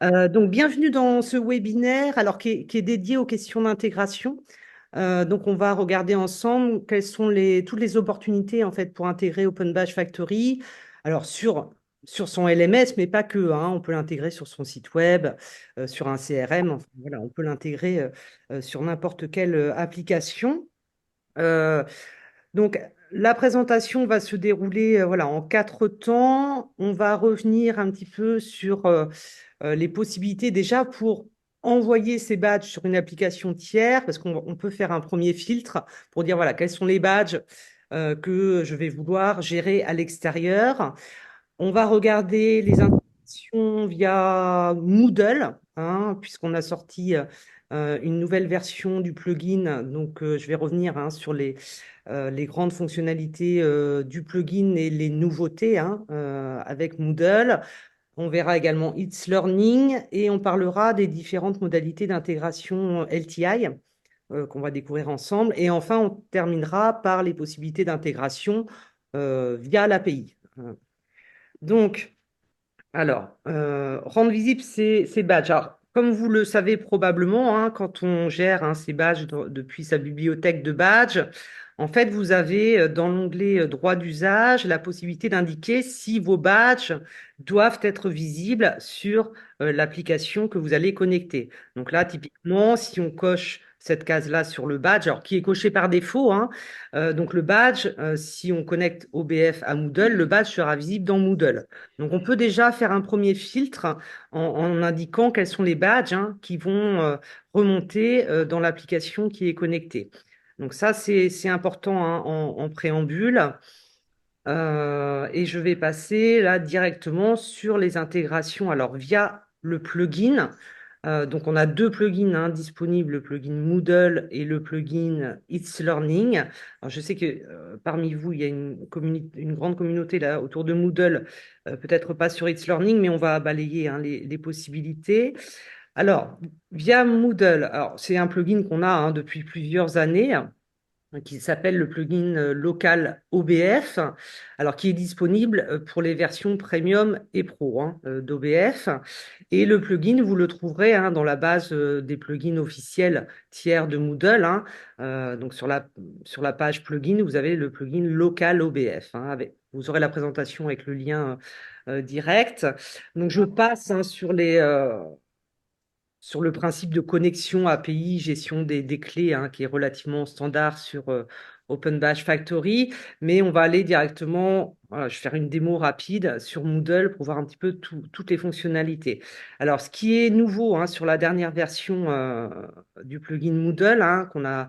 Donc, bienvenue dans ce webinaire alors, qui est dédié aux questions d'intégration. Donc, on va regarder ensemble quelles sont toutes les opportunités en fait, pour intégrer Open Badge Factory. Alors, sur son LMS, mais pas que, hein. On peut l'intégrer sur son site web, sur un CRM. Enfin, voilà, on peut l'intégrer sur n'importe quelle application. Euh, donc, la présentation va se dérouler voilà, en 4 temps. On va revenir un petit peu sur les possibilités déjà pour envoyer ces badges sur une application tiers, parce qu'on peut faire un premier filtre pour dire voilà, quels sont les badges que je vais vouloir gérer à l'extérieur. On va regarder les intégrations via Moodle, hein, puisqu'on a sorti une nouvelle version du plugin. Donc, je vais revenir hein, sur les grandes fonctionnalités du plugin et les nouveautés hein, avec Moodle. On verra également It's Learning et on parlera des différentes modalités d'intégration LTI qu'on va découvrir ensemble. Et enfin, on terminera par les possibilités d'intégration via l'API. Donc, rendre visible ces badges. Alors, comme vous le savez probablement, hein, quand on gère hein, ces badges depuis sa bibliothèque de badges, en fait, vous avez dans l'onglet droit d'usage la possibilité d'indiquer si vos badges doivent être visibles sur l'application que vous allez connecter. Donc là, typiquement, si on coche cette case-là sur le badge, alors qui est coché par défaut, hein, donc le badge, si on connecte OBF à Moodle, le badge sera visible dans Moodle. Donc, on peut déjà faire un premier filtre en indiquant quels sont les badges hein, qui vont remonter dans l'application qui est connectée. Donc, ça, c'est important hein, en préambule. Et je vais passer là directement sur les intégrations. Alors, via le plugin. Donc, on a deux plugins hein, disponibles, le plugin Moodle et le plugin It's Learning. Alors, je sais que parmi vous, il y a une grande communauté là autour de Moodle, peut-être pas sur It's Learning, mais on va balayer hein, les possibilités. Alors, via Moodle, alors c'est un plugin qu'on a hein, depuis plusieurs années qui s'appelle le plugin local OBF, alors qui est disponible pour les versions premium et pro hein, d'OBF. Et le plugin, vous le trouverez hein, dans la base des plugins officiels tiers de Moodle. Hein. Donc sur la page plugin, vous avez le plugin local OBF. Hein, vous aurez la présentation avec le lien direct. Donc je passe hein, sur le principe de connexion API, gestion des clés, hein, qui est relativement standard sur Open Badge Factory, mais on va aller directement, voilà, je vais faire une démo rapide sur Moodle pour voir un petit peu toutes les fonctionnalités. Alors, ce qui est nouveau hein, sur la dernière version du plugin Moodle hein, qu'on a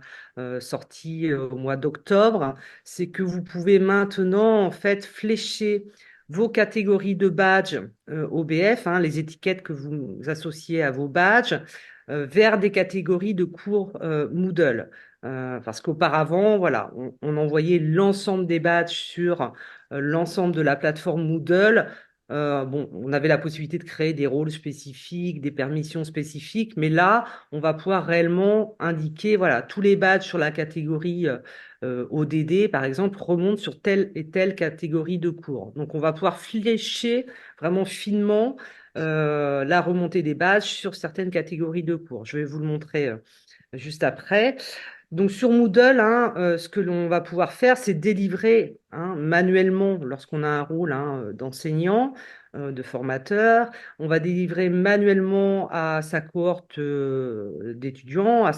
sorti au mois d'octobre, c'est que vous pouvez maintenant en fait flécher vos catégories de badges OBF, hein, les étiquettes que vous associez à vos badges, vers des catégories de cours Moodle. Parce qu'auparavant, voilà, on envoyait l'ensemble des badges sur l'ensemble de la plateforme Moodle. Bon, on avait la possibilité de créer des rôles spécifiques, des permissions spécifiques, mais là, on va pouvoir réellement indiquer, voilà, tous les badges sur la catégorie ODD, par exemple, remontent sur telle et telle catégorie de cours. Donc, on va pouvoir flécher vraiment finement la remontée des badges sur certaines catégories de cours. Je vais vous le montrer juste après. Donc sur Moodle, hein, ce que l'on va pouvoir faire, c'est délivrer hein, manuellement lorsqu'on a un rôle hein, d'enseignant, de formateur. On va délivrer manuellement à sa cohorte d'étudiants,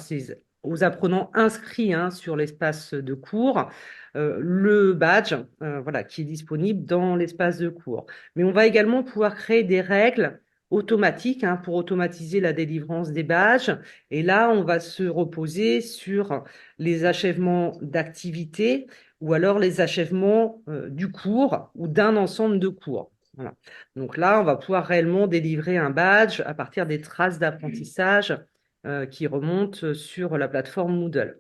aux apprenants inscrits hein, sur l'espace de cours, le badge voilà, qui est disponible dans l'espace de cours. Mais on va également pouvoir créer des règles automatiques hein, pour automatiser la délivrance des badges. Et là, on va se reposer sur les achèvements d'activités ou alors les achèvements du cours ou d'un ensemble de cours. Voilà. Donc là, on va pouvoir réellement délivrer un badge à partir des traces d'apprentissage qui remontent sur la plateforme Moodle.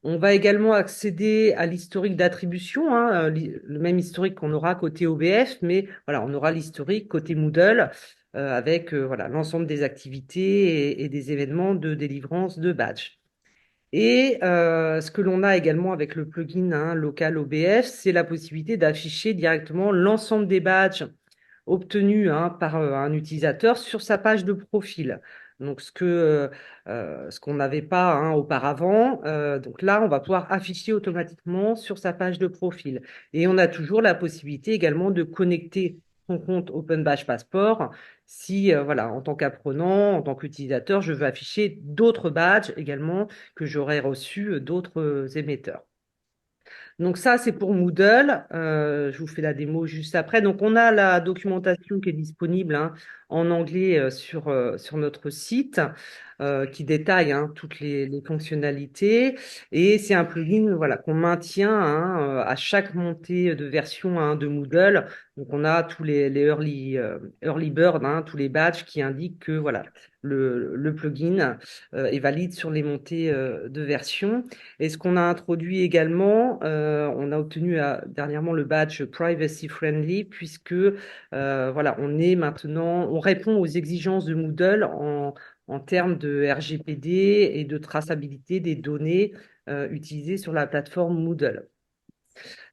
On va également accéder à l'historique d'attribution, hein, le même historique qu'on aura côté OBF, mais voilà, on aura l'historique côté Moodle avec voilà, l'ensemble des activités et des événements de délivrance de badge. Et ce que l'on a également avec le plugin hein, local OBF, c'est la possibilité d'afficher directement l'ensemble des badges obtenu hein, par un utilisateur sur sa page de profil. Donc, ce qu'on n'avait pas hein, auparavant. Donc là, on va pouvoir afficher automatiquement sur sa page de profil. Et on a toujours la possibilité également de connecter son compte OpenBadge Passport si, voilà, en tant qu'apprenant, en tant qu'utilisateur, je veux afficher d'autres badges également que j'aurais reçus d'autres émetteurs. Donc ça, c'est pour Moodle. Je vous fais la démo juste après. Donc on a la documentation qui est disponible hein, en anglais sur notre site qui détaille hein, toutes les fonctionnalités. Et c'est un plugin voilà, qu'on maintient hein, à chaque montée de version hein, de Moodle. Donc on a tous les early bird, hein, tous les badges qui indiquent que voilà, le plugin est valide sur les montées de version. Et ce qu'on a introduit également, on a obtenu dernièrement le badge Privacy Friendly, puisque voilà, on est maintenant, on répond aux exigences de Moodle en termes de RGPD et de traçabilité des données utilisées sur la plateforme Moodle.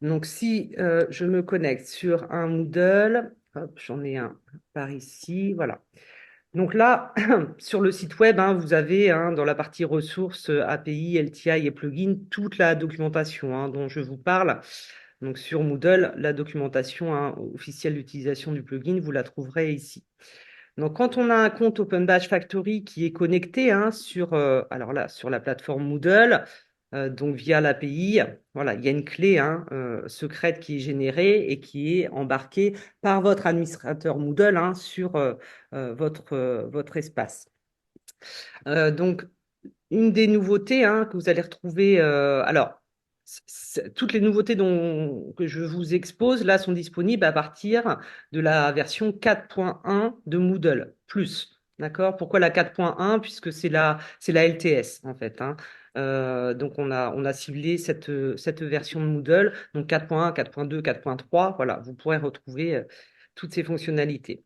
Donc, si je me connecte sur un Moodle, hop, j'en ai un par ici, voilà. Donc là, sur le site web, hein, vous avez hein, dans la partie ressources, API, LTI et plugins, toute la documentation hein, dont je vous parle. Donc sur Moodle, la documentation hein, officielle d'utilisation du plugin, vous la trouverez ici. Donc quand on a un compte Open Badge Factory qui est connecté hein, alors là, sur la plateforme Moodle, donc via l'API, voilà, il y a une clé hein, secrète qui est générée et qui est embarquée par votre administrateur Moodle hein, sur votre espace. Donc, une des nouveautés hein, que vous allez retrouver, alors, toutes les nouveautés que je vous expose là sont disponibles à partir de la version 4.1 de Moodle plus. D'accord? Pourquoi la 4.1? Puisque c'est la LTS en fait. Hein. Donc on a ciblé cette version de Moodle, donc 4.1, 4.2, 4.3. Voilà, vous pourrez retrouver toutes ces fonctionnalités.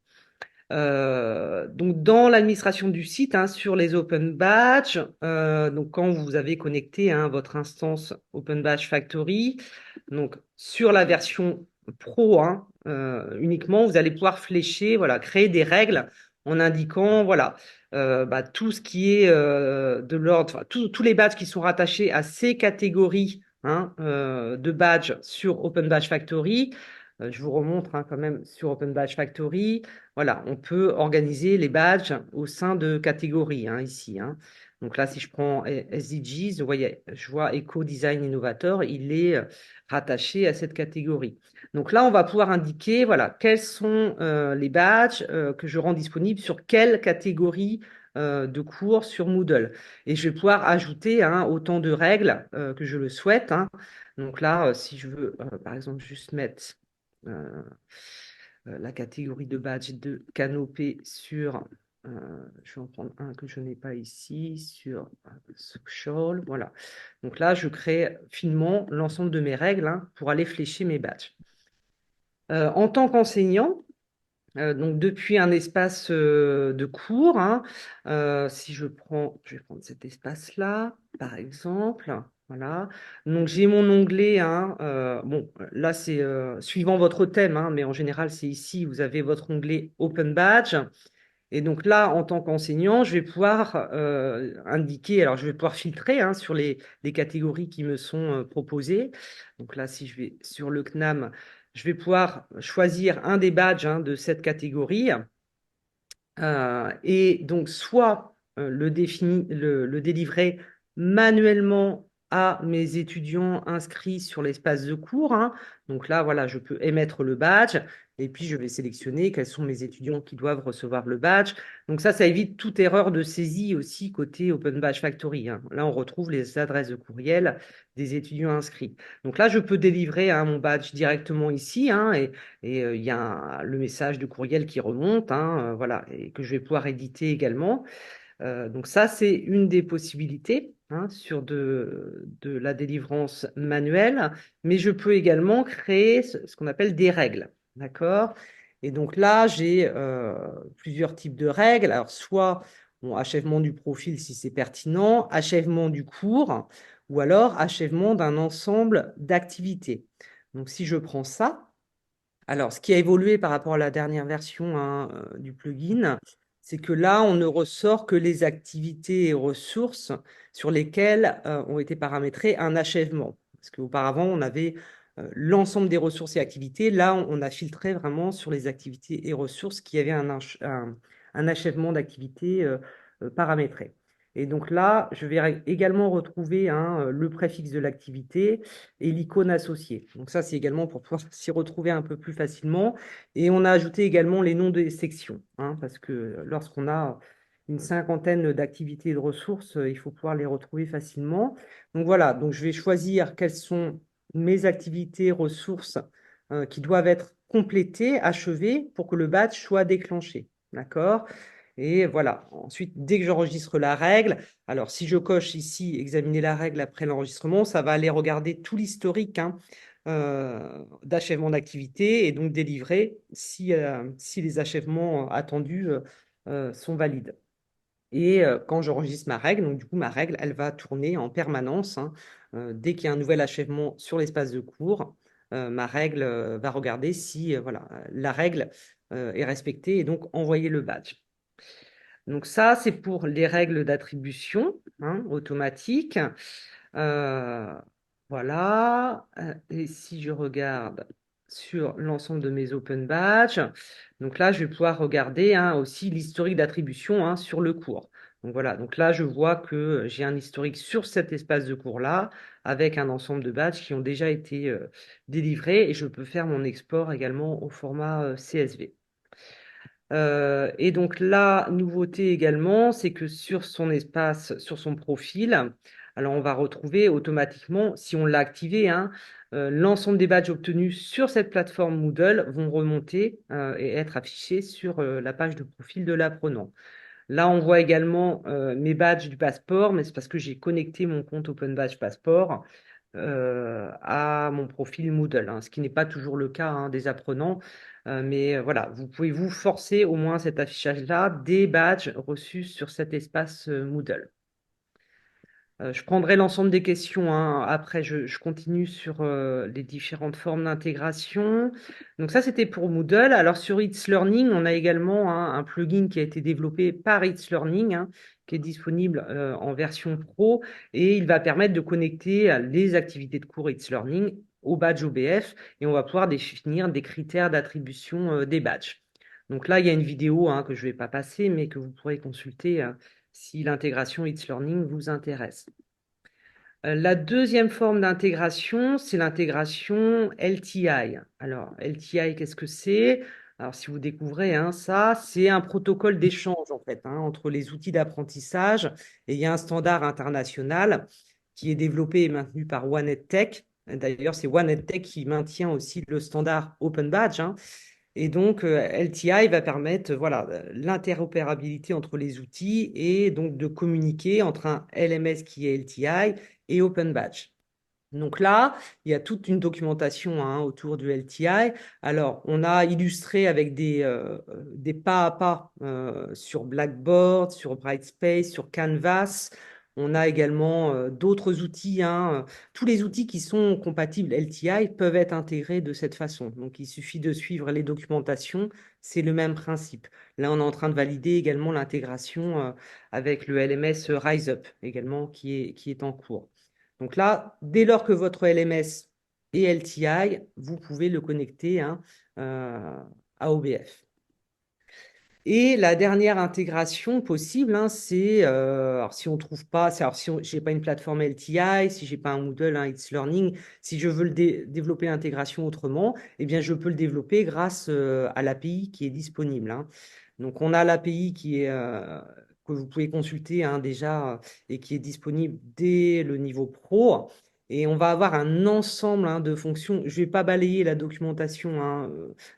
Donc dans l'administration du site, hein, sur les Open Badge, donc quand vous avez connecté hein, votre instance Open Badge Factory, donc sur la version Pro hein, uniquement, vous allez pouvoir flécher, voilà, créer des règles en indiquant, voilà, tout ce qui est de l'ordre, enfin, tous les badges qui sont rattachés à ces catégories hein, de badges sur Open Badge Factory. Je vous remontre hein, quand même sur Open Badge Factory. Voilà, on peut organiser les badges au sein de catégories hein, ici. Hein. Donc là, si je prends SDGs, vous voyez, je vois Eco-Design Innovator, il est rattaché à cette catégorie. Donc là, on va pouvoir indiquer voilà, quels sont les badges que je rends disponibles sur quelle catégorie de cours sur Moodle. Et je vais pouvoir ajouter hein, autant de règles que je le souhaite. Hein. Donc là, si je veux, par exemple, juste mettre euh, la catégorie de badge de canopée sur, je vais en prendre un que je n'ai pas ici, sur social. Voilà. Donc là, je crée finement l'ensemble de mes règles hein, pour aller flécher mes badges. En tant qu'enseignant, donc depuis un espace de cours, hein, si je vais prendre cet espace-là, par exemple. Voilà. Donc j'ai mon onglet. Hein, bon, là c'est suivant votre thème, hein, mais en général c'est ici. Vous avez votre onglet Open Badge. Et donc là, en tant qu'enseignant, je vais pouvoir indiquer. Alors je vais pouvoir filtrer hein, sur les catégories qui me sont proposées. Donc là, si je vais sur le CNAM, je vais pouvoir choisir un des badges hein, de cette catégorie. Et donc, soit le délivrer manuellement à mes étudiants inscrits sur l'espace de cours. Hein. Donc là, voilà, je peux émettre le badge et puis je vais sélectionner quels sont mes étudiants qui doivent recevoir le badge. Donc ça évite toute erreur de saisie aussi côté Open Badge Factory. Hein. Là, on retrouve les adresses de courriel des étudiants inscrits. Donc là, je peux délivrer hein, mon badge directement ici hein, et il y a le message de courriel qui remonte, hein, voilà, et que je vais pouvoir éditer également. Donc ça, c'est une des possibilités hein, sur de la délivrance manuelle, mais je peux également créer ce qu'on appelle des règles, d'accord? Et donc là, j'ai plusieurs types de règles. Alors, soit bon, achèvement du profil si c'est pertinent, achèvement du cours, ou alors achèvement d'un ensemble d'activités. Donc, si je prends ça, Alors, ce qui a évolué par rapport à la dernière version hein, du plugin, c'est que là, on ne ressort que les activités et ressources sur lesquelles ont été paramétrés un achèvement. Parce qu'auparavant, on avait l'ensemble des ressources et activités. Là, on a filtré vraiment sur les activités et ressources qui avaient un achèvement d'activité paramétré. Et donc là, je vais également retrouver hein, le préfixe de l'activité et l'icône associée. Donc ça, c'est également pour pouvoir s'y retrouver un peu plus facilement. Et on a ajouté également les noms des sections, hein, parce que lorsqu'on a une cinquantaine d'activités et de ressources, il faut pouvoir les retrouver facilement. Donc voilà, donc je vais choisir quelles sont mes activités, ressources qui doivent être complétées, achevées, pour que le batch soit déclenché. D'accord? Et voilà. Ensuite, dès que j'enregistre la règle, alors si je coche ici examiner la règle après l'enregistrement, ça va aller regarder tout l'historique hein, d'achèvement d'activité et donc délivrer si les achèvements attendus sont valides. Et quand j'enregistre ma règle, donc du coup ma règle, elle va tourner en permanence hein, dès qu'il y a un nouvel achèvement sur l'espace de cours, ma règle va regarder si voilà, la règle est respectée et donc envoyer le badge. Donc ça, c'est pour les règles d'attribution hein, automatique. Euh, voilà. Et si je regarde sur l'ensemble de mes open badges, donc là, je vais pouvoir regarder hein, aussi l'historique d'attribution hein, sur le cours. Donc voilà, donc là, je vois que j'ai un historique sur cet espace de cours-là avec un ensemble de badges qui ont déjà été délivrés et je peux faire mon export également au format CSV. Et donc la nouveauté également, c'est que sur son espace, sur son profil, alors on va retrouver automatiquement, si on l'a activé, hein, l'ensemble des badges obtenus sur cette plateforme Moodle vont remonter et être affichés sur la page de profil de l'apprenant. Là, on voit également mes badges du passeport, mais c'est parce que j'ai connecté mon compte Open Badge Passport à mon profil Moodle, hein, ce qui n'est pas toujours le cas hein, des apprenants. Mais voilà, vous pouvez vous forcer au moins cet affichage-là des badges reçus sur cet espace Moodle. Je prendrai l'ensemble des questions, hein. Après, je continue sur les différentes formes d'intégration. Donc ça, c'était pour Moodle. Alors sur It's Learning, on a également hein, un plugin qui a été développé par It's Learning, hein, qui est disponible en version pro, et il va permettre de connecter les activités de cours It's Learning au badge OBF, et on va pouvoir définir des critères d'attribution des badges. Donc là, il y a une vidéo hein, que je ne vais pas passer, mais que vous pourrez consulter si l'intégration It's Learning vous intéresse. La deuxième forme d'intégration, c'est l'intégration LTI. Alors, LTI, qu'est-ce que c'est? Alors, si vous découvrez hein, ça, c'est un protocole d'échange en fait hein, entre les outils d'apprentissage et il y a un standard international qui est développé et maintenu par One EdTech. D'ailleurs, c'est One EdTech qui maintient aussi le standard Open Badge. Hein. Et donc, LTI va permettre voilà, l'interopérabilité entre les outils et donc de communiquer entre un LMS qui est LTI et Open Badge. Donc là, il y a toute une documentation hein, autour du LTI. Alors, on a illustré avec des pas à pas sur Blackboard, sur Brightspace, sur Canvas. On a également d'autres outils. Hein. Tous les outils qui sont compatibles LTI peuvent être intégrés de cette façon. Donc, il suffit de suivre les documentations. C'est le même principe. Là, on est en train de valider également l'intégration avec le LMS RiseUp également qui est en cours. Donc là, dès lors que votre LMS est LTI, vous pouvez le connecter hein, à OBF. Et la dernière intégration possible, hein, c'est, alors si on trouve pas, alors si j'ai pas une plateforme LTI, si j'ai pas un Moodle, un It's Learning, si je veux développer l'intégration autrement, eh bien je peux le développer grâce à l'API qui est disponible. Hein. Donc on a l'API que vous pouvez consulter hein, déjà et qui est disponible dès le niveau pro. Et on va avoir un ensemble hein, de fonctions. Je ne vais pas balayer la documentation hein,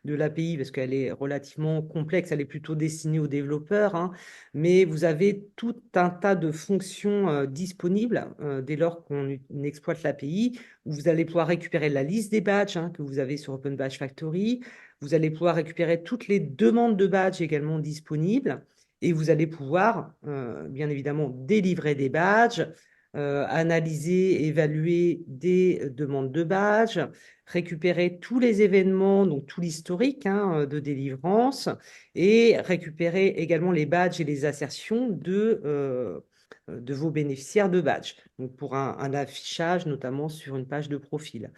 de l'API parce qu'elle est relativement complexe, elle est plutôt destinée aux développeurs, hein, mais vous avez tout un tas de fonctions disponibles dès lors qu'on exploite l'API, où vous allez pouvoir récupérer la liste des badges hein, que vous avez sur Open Badge Factory, vous allez pouvoir récupérer toutes les demandes de badges également disponibles, et vous allez pouvoir, bien évidemment, délivrer des badges, analyser, évaluer des demandes de badge, récupérer tous les événements, donc tout l'historique hein, de délivrance, et récupérer également les badges et les assertions de vos bénéficiaires de badge, donc pour un affichage notamment sur une page de profil.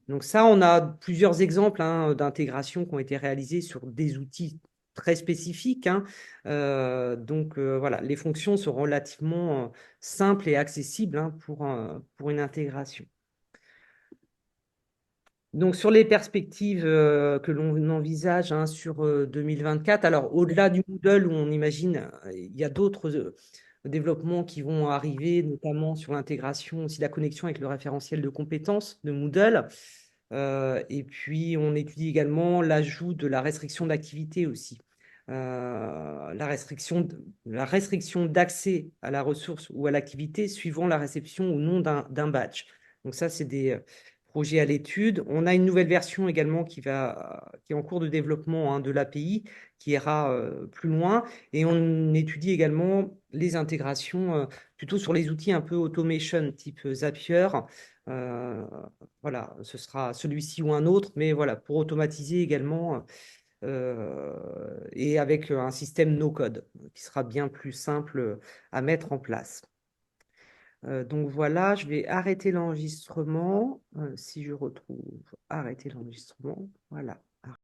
Donc ça, on a plusieurs exemples hein, d'intégration qui ont été réalisés sur des outils très spécifiques, hein. Voilà, les fonctions sont relativement simples et accessibles hein, pour une intégration. Donc sur les perspectives que l'on envisage hein, sur 2024, alors au-delà du Moodle où on imagine, il y a d'autres développements qui vont arriver, notamment sur l'intégration, aussi la connexion avec le référentiel de compétences de Moodle. Et puis, on étudie également l'ajout de la restriction d'activité aussi. La restriction d'accès à la ressource ou à l'activité suivant la réception ou non d'un badge. Donc ça, c'est des projets à l'étude. On a une nouvelle version également qui est en cours de développement hein, de l'API, qui ira plus loin. Et on étudie également les intégrations plutôt sur les outils un peu automation, type Zapier. Euh, voilà, ce sera celui-ci ou un autre, mais voilà, pour automatiser également et avec un système no-code qui sera bien plus simple à mettre en place. Donc voilà, je vais arrêter l'enregistrement. Si je retrouve arrêter l'enregistrement, voilà.